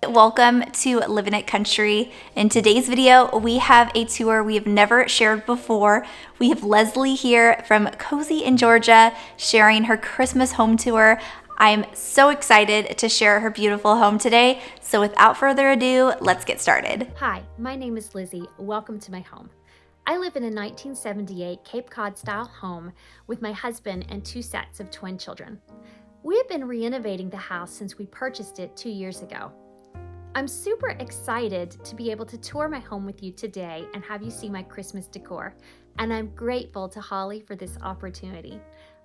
Welcome to Living It Country. In today's video, we have a tour we have never shared before. We have Leslie here from Cozy in Georgia sharing her Christmas home tour. I'm so excited to share her beautiful home today. So without further ado, let's get started. Hi, my name is Lizzie. Welcome to my home. I live in a 1978 Cape Cod style home with my husband and 2 sets of twin children. We have been renovating the house since we purchased it 2 years ago. I'm super excited to be able to tour my home with you today and have you see my Christmas decor, and I'm grateful to Holly for this opportunity.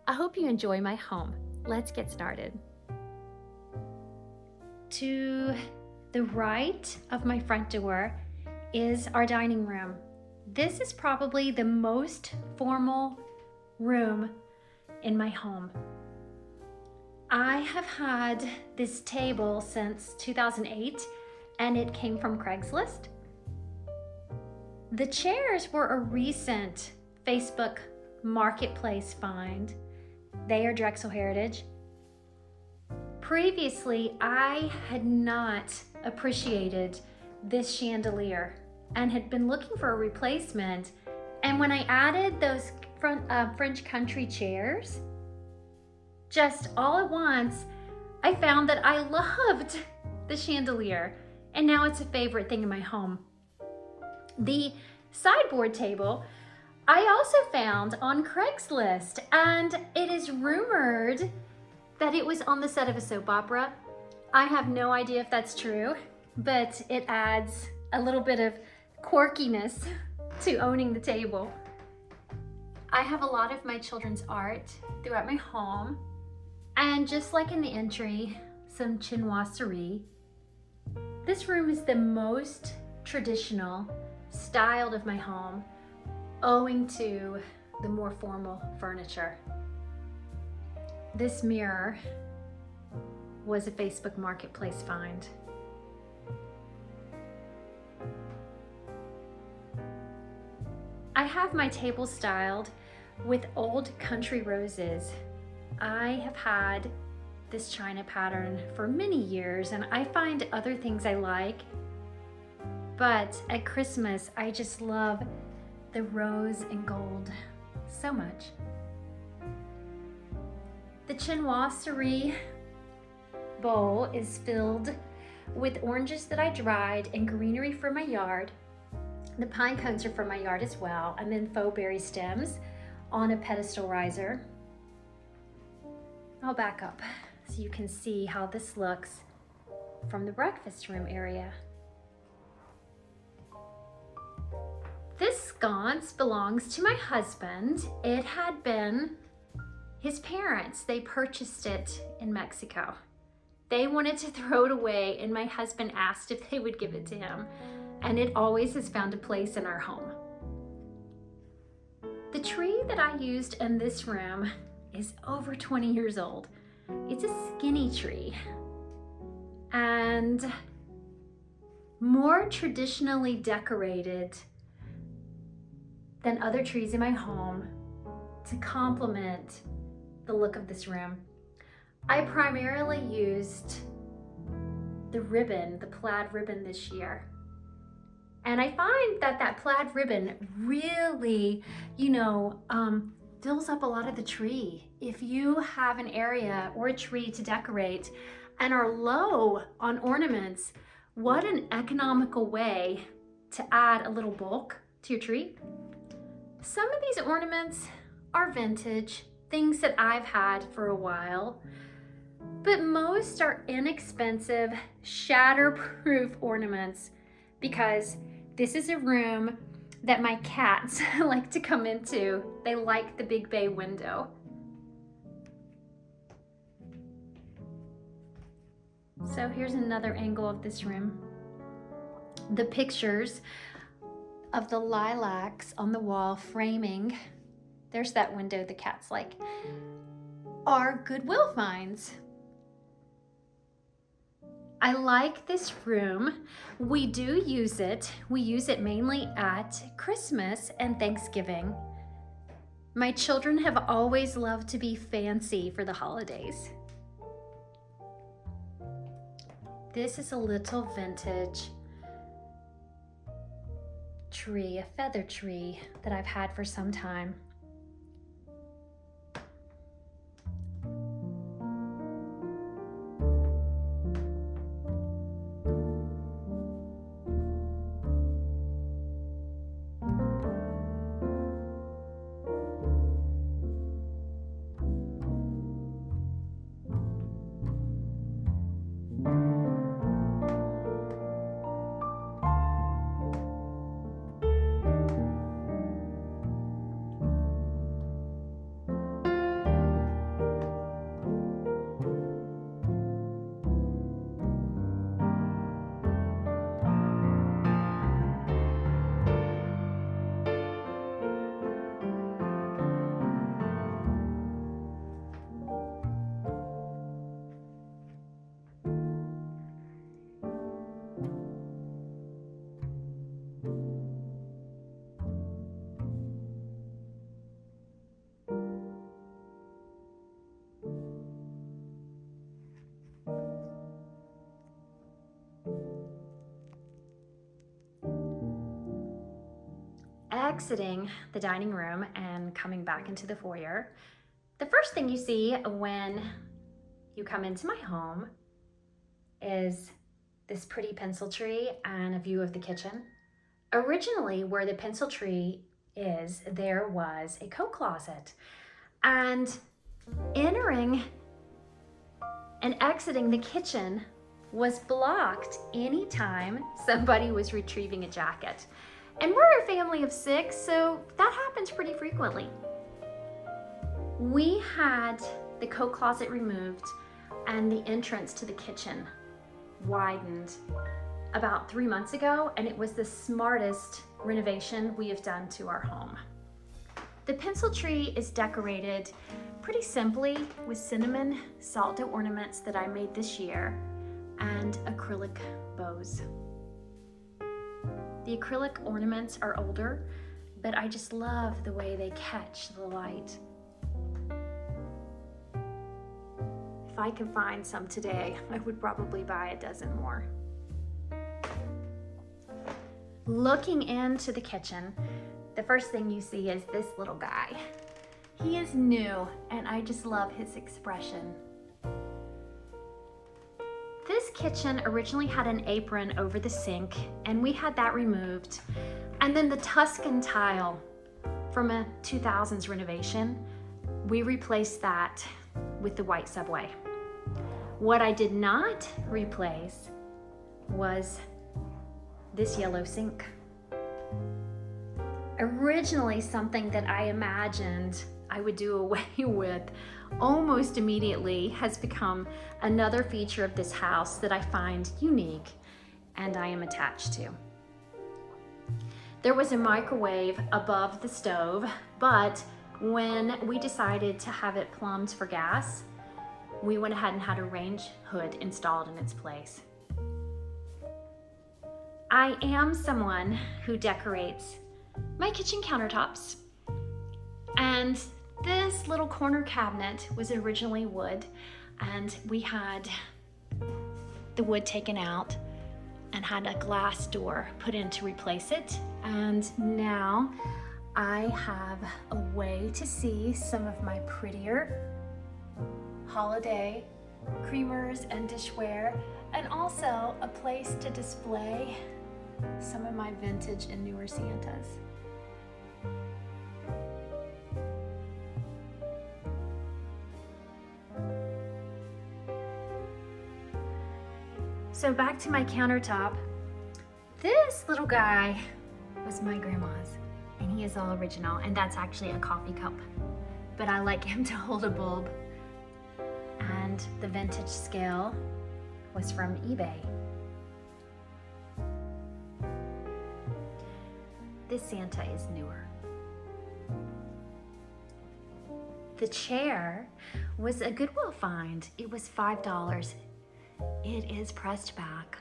I hope you enjoy my home. Let's get started. To the right of my front door is our dining room. This is probably the most formal room in my home. I have had this table since 2008 and it came from Craigslist. The chairs were a recent Facebook marketplace find. They are Drexel Heritage. Previously, I had not appreciated this chandelier and had been looking for a replacement. And when I added those French country chairs, just all at once, I found that I loved the chandelier, and now it's a favorite thing in my home. The sideboard table, I also found on Craigslist, and it is rumored that it was on the set of a soap opera. I have no idea if that's true, but it adds a little bit of quirkiness to owning the table. I have a lot of my children's art throughout my home. And just like in the entry, some chinoiserie. This room is the most traditional styled of my home, owing to the more formal furniture. This mirror was a Facebook marketplace find. I have my table styled with old country roses. I have had this china pattern for many years and I find other things I like, but at Christmas I just love the rose and gold so much. The chinoiserie bowl is filled with oranges that I dried and greenery from my yard. The pine cones are from my yard as well, and then faux berry stems on a pedestal riser. I'll back up so you can see how this looks from the breakfast room area. This sconce belongs to my husband. It had been his parents. They purchased it in Mexico. They wanted to throw it away, and my husband asked if they would give it to him, and it always has found a place in our home. The tree that I used in this room is over 20 years old. It's a skinny tree and more traditionally decorated than other trees in my home to complement the look of this room. I primarily used the ribbon, the plaid ribbon this year. And I find that that plaid ribbon really, fills up a lot of the tree. If you have an area or a tree to decorate and are low on ornaments, what an economical way to add a little bulk to your tree. Some of these ornaments are vintage, things that I've had for a while, but most are inexpensive, shatterproof ornaments because this is a room that my cats like to come into. They like the big bay window. So here's another angle of this room. The pictures of the lilacs on the wall framing, there's that window the cats like, are Goodwill finds. I like this room. We do use it. We use it mainly at Christmas and Thanksgiving. My children have always loved to be fancy for the holidays. This is a little vintage tree, a feather tree that I've had for some time. Exiting the dining room and coming back into the foyer, the first thing you see when you come into my home is this pretty pencil tree and a view of the kitchen. Originally, where the pencil tree is, there was a coat closet, and entering and exiting the kitchen was blocked anytime somebody was retrieving a jacket. And we're a family of 6, so that happens pretty frequently. We had the coat closet removed and the entrance to the kitchen widened about 3 months ago, and it was the smartest renovation we have done to our home. The pencil tree is decorated pretty simply with cinnamon salt dough ornaments that I made this year and acrylic bows. The acrylic ornaments are older, but I just love the way they catch the light. If I could find some today, I would probably buy a dozen more. Looking into the kitchen, the first thing you see is this little guy. He is new, and I just love his expression. This kitchen originally had an apron over the sink, and we had that removed. And then the Tuscan tile from a 2000s renovation, we replaced that with the white subway. What I did not replace was this yellow sink. Originally something that I imagined I would do away with almost immediately has become another feature of this house that I find unique and I am attached to. There was a microwave above the stove, but when we decided to have it plumbed for gas, we went ahead and had a range hood installed in its place. I am someone who decorates my kitchen countertops, and this little corner cabinet was originally wood, and we had the wood taken out and had a glass door put in to replace it. And now I have a way to see some of my prettier holiday creamers and dishware, and also a place to display some of my vintage and newer Santas. So back to my countertop. This little guy was my grandma's, and he is all original, and that's actually a coffee cup. But I like him to hold a bulb. And the vintage scale was from eBay. This Santa is newer. The chair was a Goodwill find. It was $5. It is pressed back,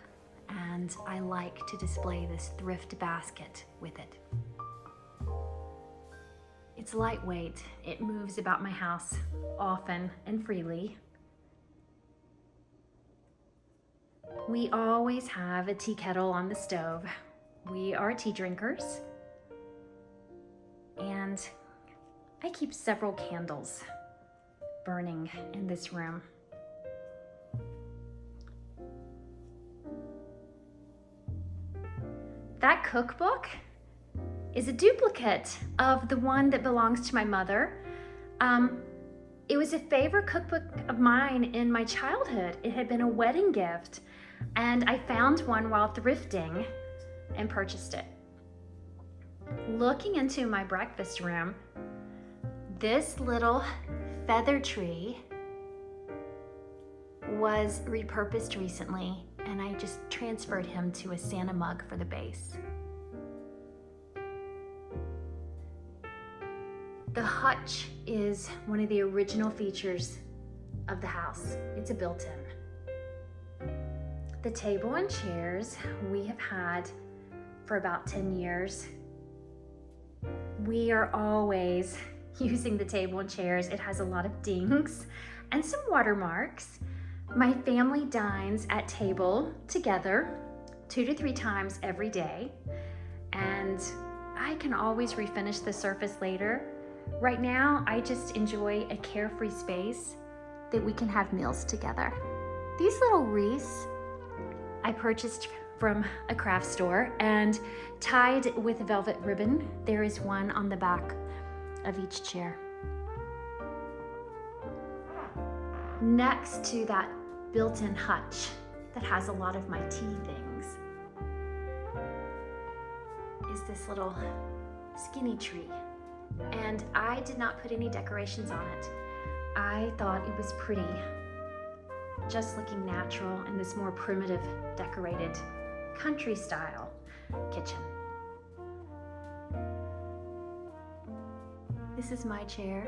and I like to display this thrift basket with it. It's lightweight. It moves about my house often and freely. We always have a tea kettle on the stove. We are tea drinkers. And I keep several candles burning in this room. That cookbook is a duplicate of the one that belongs to my mother. It was a favorite cookbook of mine in my childhood. It had been a wedding gift, and I found one while thrifting and purchased it. Looking into my breakfast room, this little feather tree was repurposed recently, and I just transferred him to a Santa mug for the base. The hutch is one of the original features of the house. It's a built-in. The table and chairs we have had for about 10 years. We are always using the table and chairs. It has a lot of dings and some watermarks. My family dines at table together 2 to 3 times every day, and I can always refinish the surface later. Right now, I just enjoy a carefree space that we can have meals together. These little wreaths I purchased from a craft store and tied with velvet ribbon. There is one on the back of each chair. Next to that built-in hutch that has a lot of my tea things is this little skinny tree. And I did not put any decorations on it. I thought it was pretty, just looking natural in this more primitive decorated country style kitchen. This is my chair.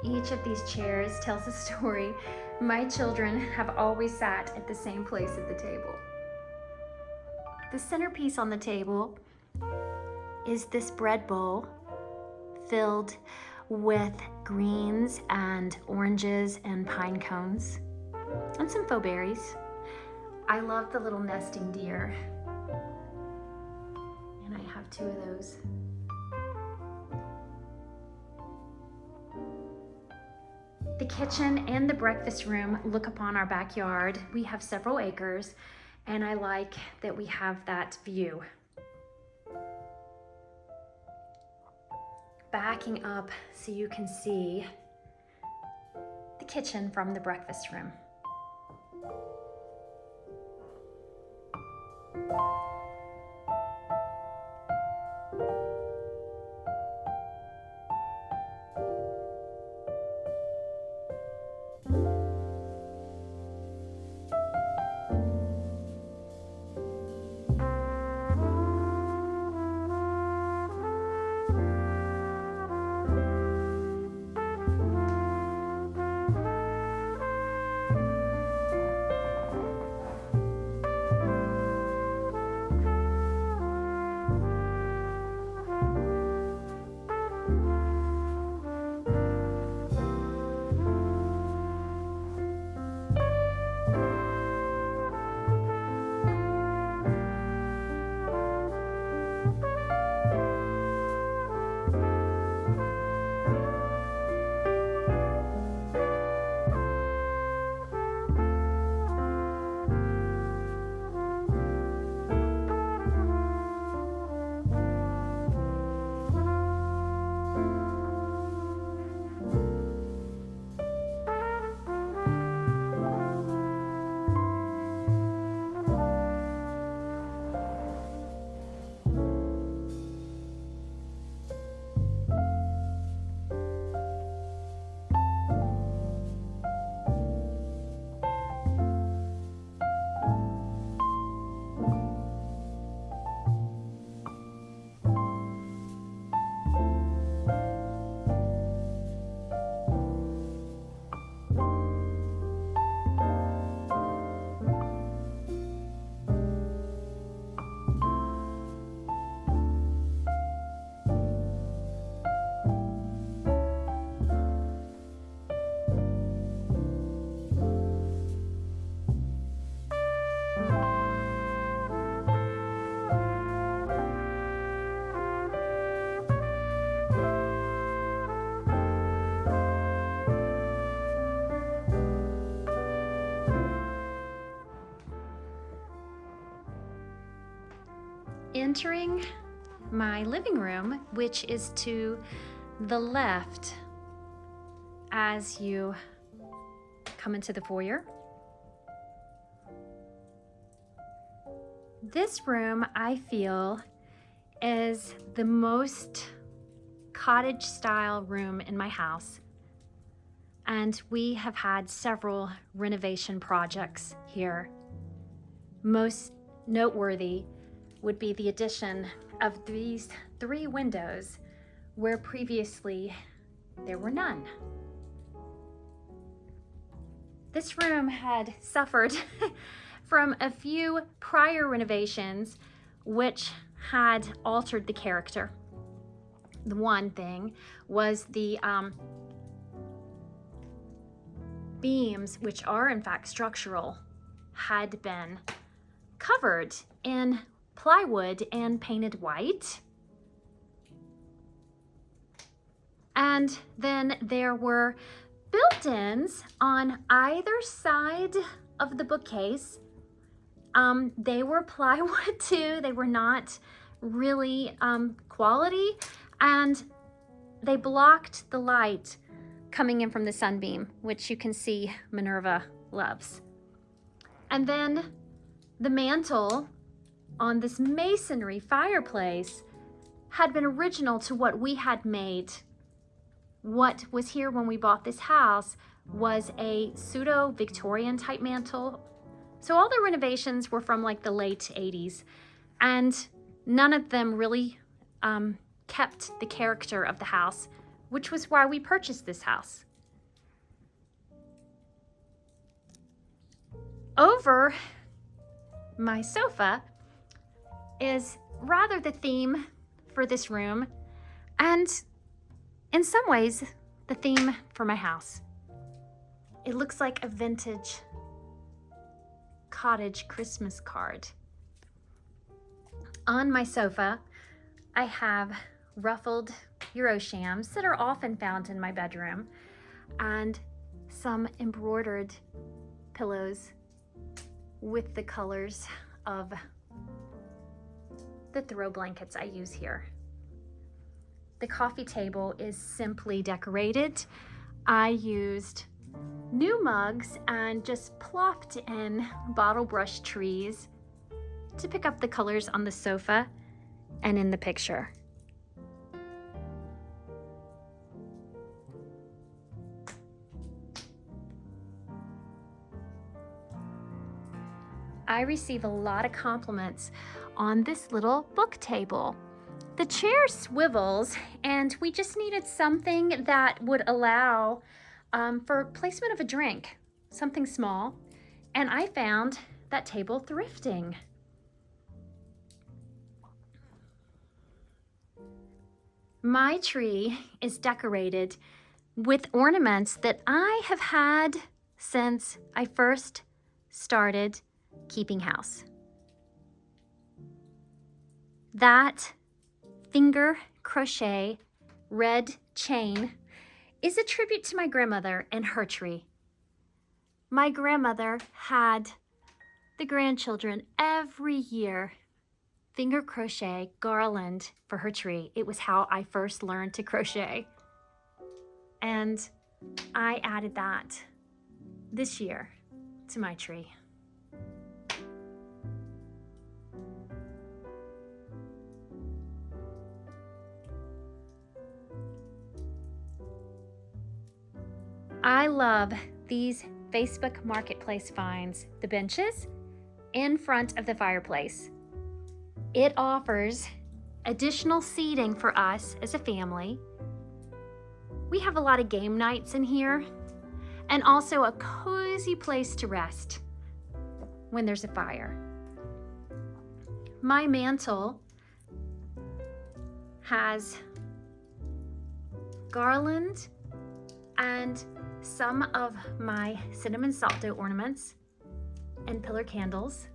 Each of these chairs tells a story. My children have always sat at the same place at the table. The centerpiece on the table is this bread bowl filled with greens and oranges and pine cones and some faux berries. I love the little nesting deer, and I have 2 of those. The kitchen and the breakfast room look upon our backyard. We have several acres, and I like that we have that view. Backing up so you can see the kitchen from the breakfast room. entering my living room, which is to the left as you come into the foyer. This room, I feel, is the most cottage style room in my house. And we have had several renovation projects here. Most noteworthy would be the addition of these 3 windows where previously there were none. This room had suffered from a few prior renovations which had altered the character. The one thing was the beams, which are in fact structural, had been covered in plywood and painted white. And then there were built-ins on either side of the bookcase. They were plywood too. They were not really quality, and they blocked the light coming in from the sunbeam, which you can see Minerva loves. And then the mantle on this masonry fireplace had been original to what we had made. What was here when we bought this house was a pseudo-Victorian type mantle. So all the renovations were from like the late 80s, and none of them really kept the character of the house, which was why we purchased this house. Over my sofa is rather the theme for this room, and in some ways, the theme for my house. It looks like a vintage cottage Christmas card. On my sofa, I have ruffled Euroshams that are often found in my bedroom, and some embroidered pillows with the colors of the throw blankets I use here. The coffee table is simply decorated. I used new mugs and just plopped in bottle brush trees to pick up the colors on the sofa and in the picture. I receive a lot of compliments on this little book table. The chair swivels, and we just needed something that would allow for placement of a drink, something small, and I found that table thrifting. My tree is decorated with ornaments that I have had since I first started keeping house. That finger crochet red chain is a tribute to my grandmother and her tree. My grandmother had the grandchildren every year finger crochet garland for her tree. It was how I first learned to crochet. And I added that this year to my tree. I love these Facebook Marketplace finds, the benches in front of the fireplace. It offers additional seating for us as a family. We have a lot of game nights in here, and also a cozy place to rest when there's a fire. My mantle has garland and some of my cinnamon salt dough ornaments and pillar candles.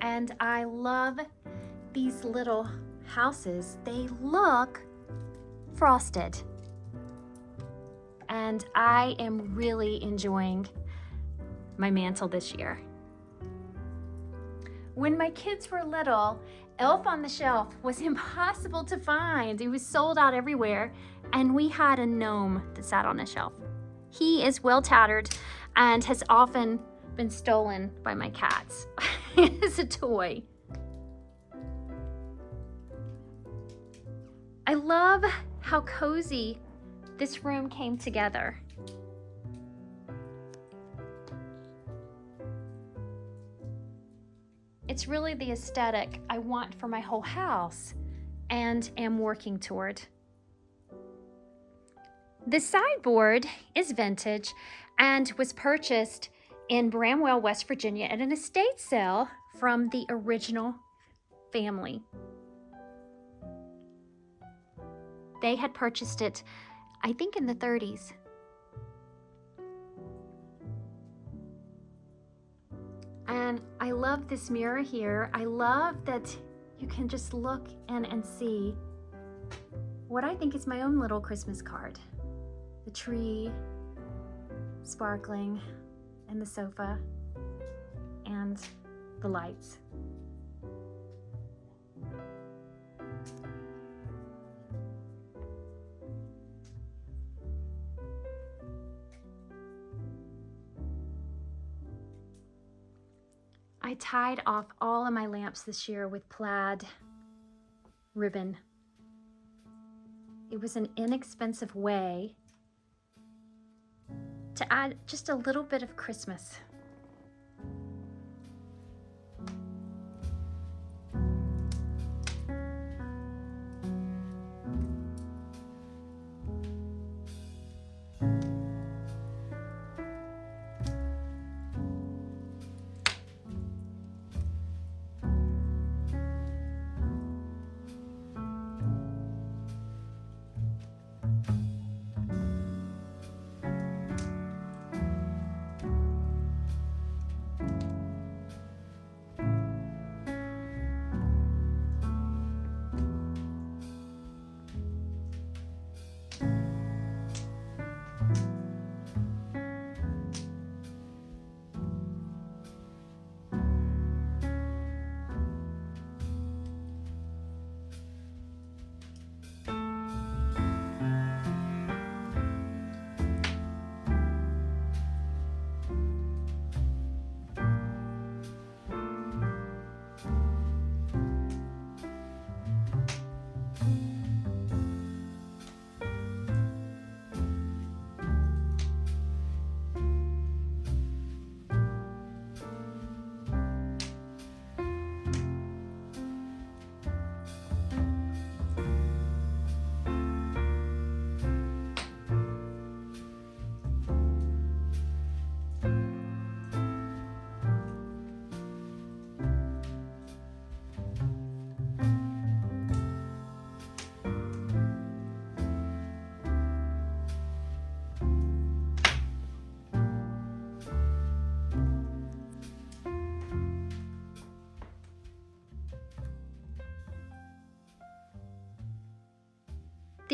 And I love these little houses. They look frosted. And I am really enjoying my mantle this year. When my kids were little, Elf on the Shelf was impossible to find. It was sold out everywhere, and we had a gnome that sat on a shelf. He is well tattered and has often been stolen by my cats as a toy. I love how cozy this room came together. It's really the aesthetic I want for my whole house and am working toward. The sideboard is vintage and was purchased in Bramwell, West Virginia at an estate sale from the original family. They had purchased it, I think, in the 30s. And I love this mirror here. I love that you can just look in and see what I think is my own little Christmas card. The tree, sparkling, and the sofa, and the lights. I tied off all of my lamps this year with plaid ribbon. It was an inexpensive way to add just a little bit of Christmas.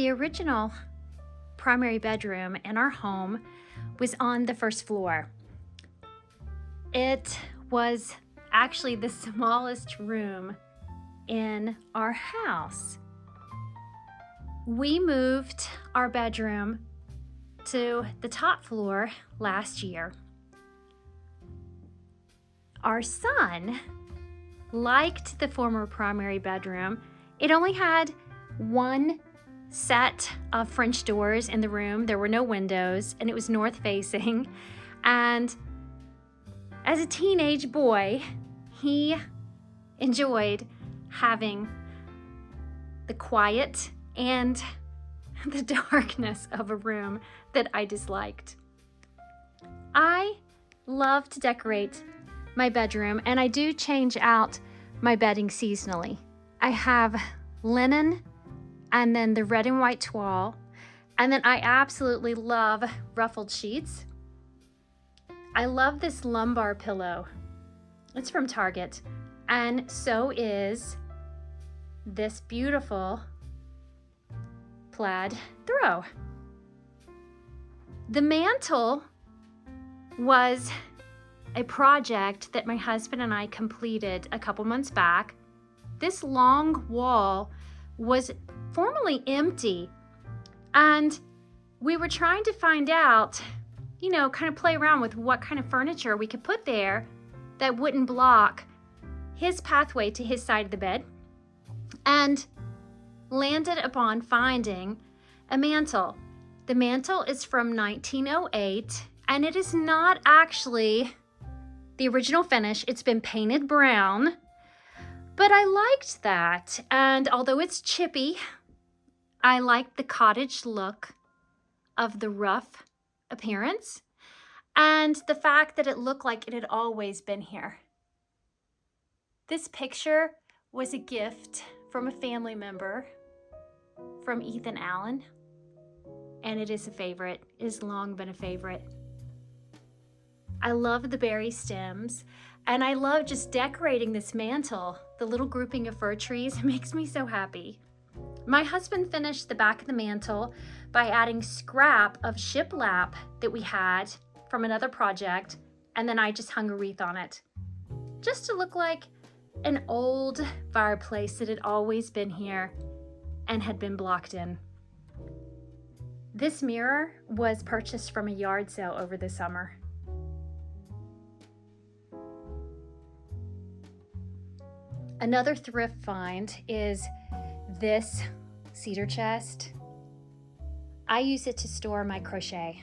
The original primary bedroom in our home was on the first floor. It was actually the smallest room in our house. We moved our bedroom to the top floor last year. Our son liked the former primary bedroom. It only had one set of French doors in the room. There were no windows, and it was north facing. And as a teenage boy, he enjoyed having the quiet and the darkness of a room that I disliked. I love to decorate my bedroom, and I do change out my bedding seasonally. I have linen and then the red and white toile, and then I absolutely love ruffled sheets. I love this lumbar pillow. It's from Target, and so is this beautiful plaid throw. The mantle was a project that my husband and I completed a couple months back. This long wall was formerly empty, and we were trying to find out, kind of play around with what kind of furniture we could put there that wouldn't block his pathway to his side of the bed, and landed upon finding a mantle. The mantle is from 1908, and it is not actually the original finish. It's been painted brown, but I liked that. And although it's chippy, I liked the cottage look of the rough appearance and the fact that it looked like it had always been here. This picture was a gift from a family member, from Ethan Allen, and it is a favorite. It has long been a favorite. I love the berry stems, and I love just decorating this mantle. The little grouping of fir trees makes me so happy. My husband finished the back of the mantle by adding scrap of shiplap that we had from another project, and then I just hung a wreath on it, just to look like an old fireplace that had always been here and had been blocked in. This mirror was purchased from a yard sale over the summer. Another thrift find is this cedar chest. I use it to store my crochet.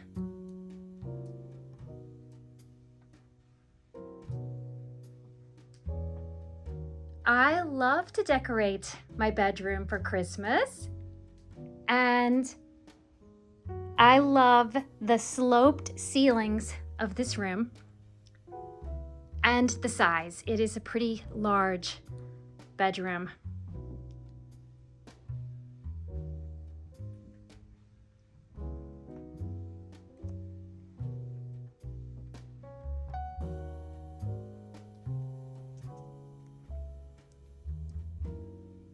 I love to decorate my bedroom for Christmas, and I love the sloped ceilings of this room and the size. It is a pretty large bedroom.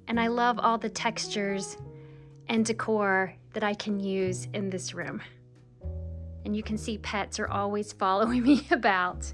And I love all the textures and decor that I can use in this room. And you can see pets are always following me about.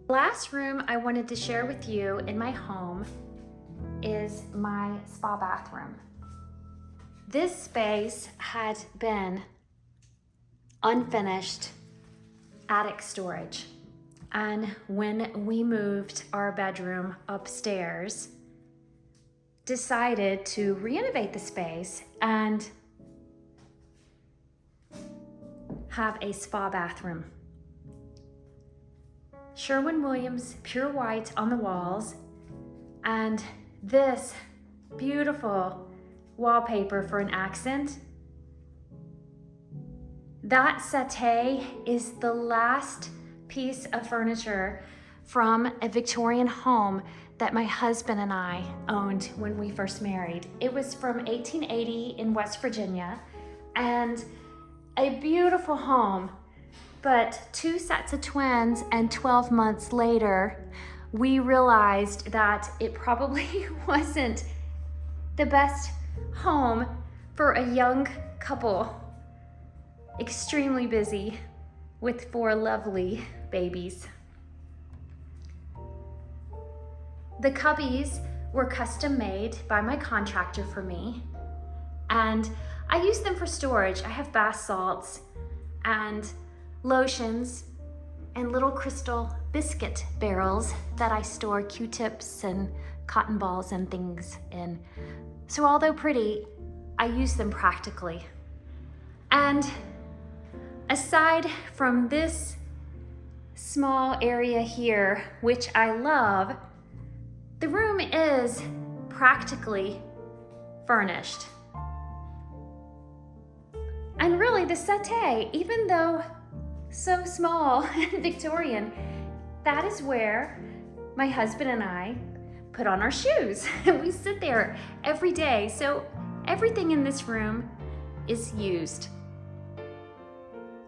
Last room I wanted to share with you in my home is my spa bathroom. This space had been unfinished attic storage, and when we moved our bedroom upstairs, decided to renovate the space and have a spa bathroom. Sherwin-Williams pure white on the walls, and this beautiful wallpaper for an accent. That settee is the last piece of furniture from a Victorian home that my husband and I owned when we first married. It was from 1880 in West Virginia, and a beautiful home. But 2 sets of twins and 12 months later, we realized that it probably wasn't the best home for a young couple, extremely busy with 4 lovely babies. The cubbies were custom made by my contractor for me, and I use them for storage. I have bath salts and lotions and little crystal biscuit barrels that I store Q-tips and cotton balls and things in. So although pretty, I use them practically. And aside from this small area here, which I love, the room is practically furnished. And really the settee, even though so small and Victorian, that is where my husband and I put on our shoes. We sit there every day. So everything in this room is used.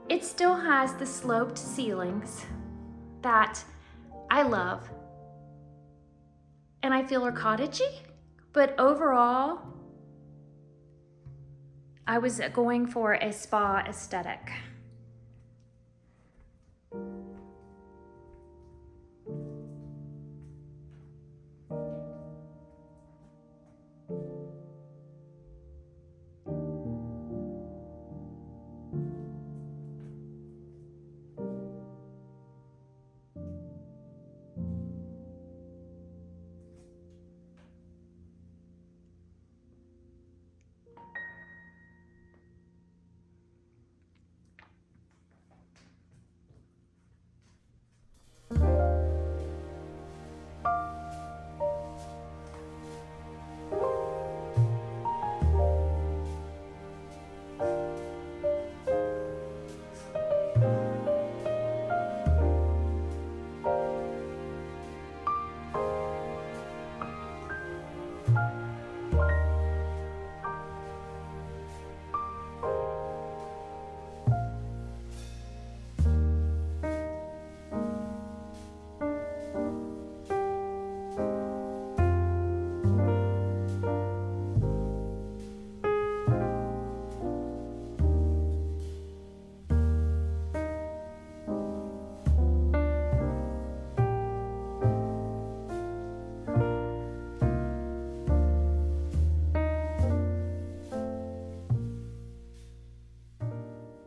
It still has the sloped ceilings that I love. And I feel are cottagey, but overall, I was going for a spa aesthetic.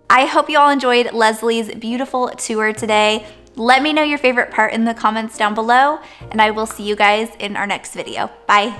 I hope you all enjoyed Leslie's beautiful tour today. Let me know your favorite part in the comments down below, and I will see you guys in our next video. Bye.